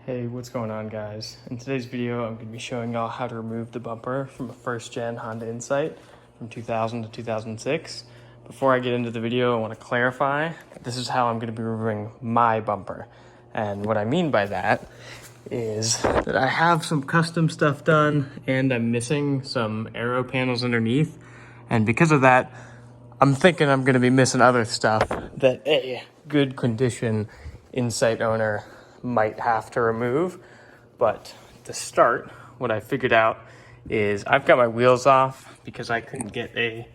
Hey, what's going on, guys? In today's video, I'm going to be showing y'all how to remove the bumper from a first-gen Honda Insight from 2000 to 2006. Before I get into the video, I want to clarify that this is how I'm going to be removing my bumper. And what I mean by that is that I have some custom stuff done and I'm missing some aero panels underneath. And because of that, I'm thinking I'm going to be missing other stuff that a good condition Insight owner might have to remove. But to start, what I figured out is I've got my wheels off because I couldn't get a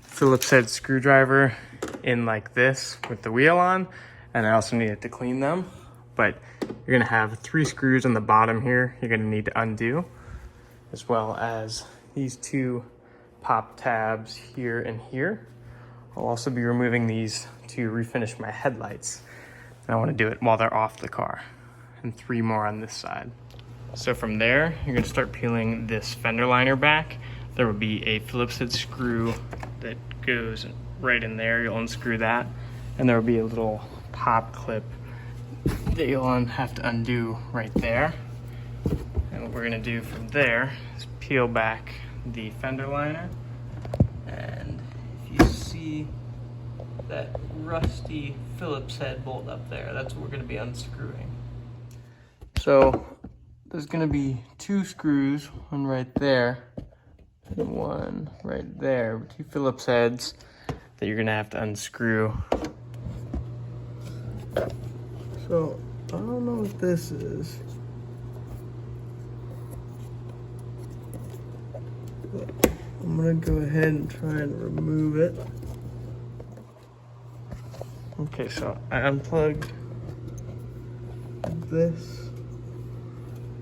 Phillips head screwdriver in like this with the wheel on, and I also needed to clean them. But you're gonna have 3 screws on the bottom here you're gonna need to undo, as well as these 2 pop tabs here and here. I'll also be removing these to refinish my headlights. And I want to do it while they're off the car. And 3 more on this side. So from there, you're gonna start peeling this fender liner back. There will be a Phillips head screw that goes right in there. You'll unscrew that. And there will be a little pop clip that you'll have to undo right there. And what we're gonna do from there is peel back the fender liner. And if you see that rusty Phillips head bolt up there, that's what we're gonna be unscrewing. So there's gonna be 2 screws, one right there and one right there, 2 Phillips heads that you're gonna have to unscrew. So I don't know what this is, but I'm gonna go ahead and try and remove it. Okay, so I unplugged this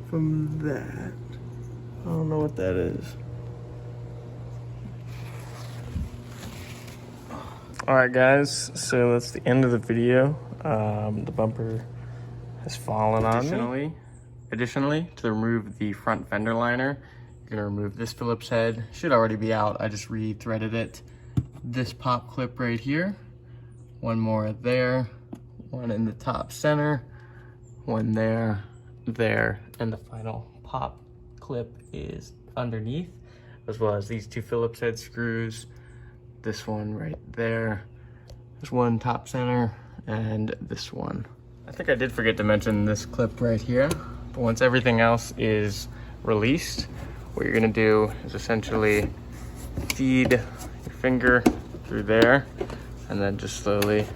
from that. I don't know what that is. Alright guys, so that's the end of the video. The bumper has fallen on me. Additionally, to remove the front fender liner, you're gonna remove this Phillips head. Should already be out, I just re-threaded it. This pop clip right here. One more there, one in the top center, one there, and the final pop clip is underneath, as well as these 2 Phillips head screws, this one right there, there's one top center, and this one. I think I did forget to mention this clip right here, but once everything else is released, what you're gonna do is essentially feed your finger through there, and then just slowly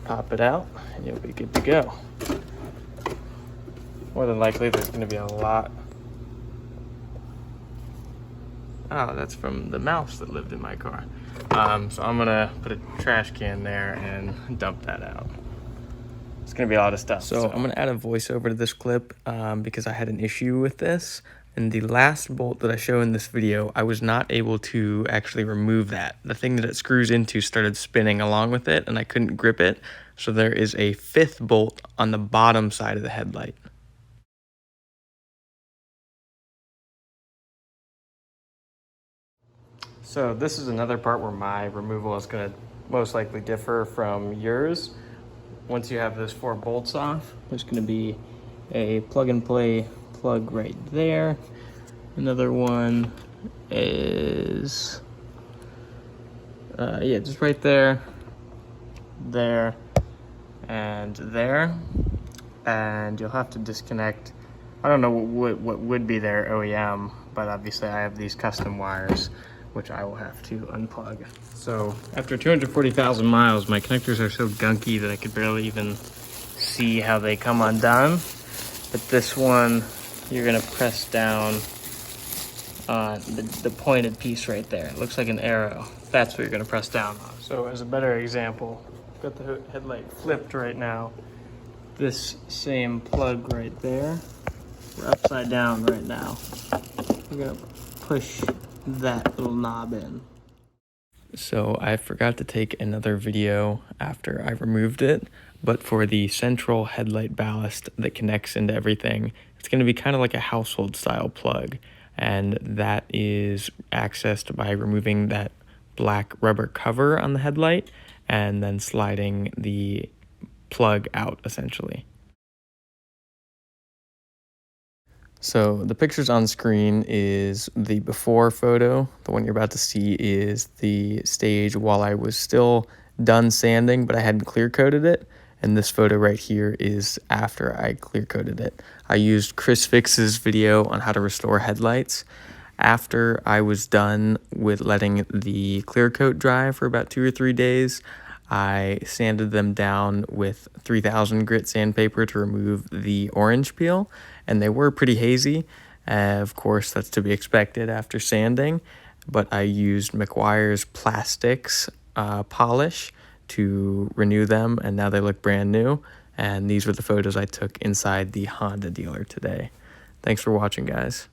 pop it out and you'll be good to go. More than likely there's going to be a lot. Oh, that's from the mouse that lived in my car. So I'm gonna put a trash can there and dump that out. It's gonna be a lot of stuff. So I'm gonna add a voiceover to this clip because I had an issue with this. And the last bolt that I show in this video, I was not able to actually remove that. The thing that it screws into started spinning along with it and I couldn't grip it. So there is a 5th bolt on the bottom side of the headlight. So this is another part where my removal is gonna most likely differ from yours. Once you have those 4 bolts off, there's gonna be a plug and play plug right there. Another one is, yeah, just right there, there, and there. And you'll have to disconnect, I don't know what would be their OEM, but obviously I have these custom wires, which I will have to unplug. So after 240,000 miles, my connectors are so gunky that I could barely even see how they come undone. But this one, you're gonna press down on the pointed piece right there. It looks like an arrow. That's what you're gonna press down on. So as a better example, I've got the headlight flipped right now. This same plug right there, we're upside down right now. We're gonna push that little knob in. So I forgot to take another video after I removed it, but for the central headlight ballast that connects into everything, it's going to be kind of like a household style plug, and that is accessed by removing that black rubber cover on the headlight and then sliding the plug out essentially. So the pictures on screen is the before photo. The one you're about to see is the stage while I was still done sanding, but I hadn't clear coated it. And this photo right here is after I clear coated it. I used Chris Fix's video on how to restore headlights. After I was done with letting the clear coat dry for about 2 or 3 days, I sanded them down with 3000 grit sandpaper to remove the orange peel, and they were pretty hazy. Of course, that's to be expected after sanding, but I used McGuire's Plastics polish to renew them, and now they look brand new. And these were the photos I took inside the Honda dealer today. Thanks for watching, guys.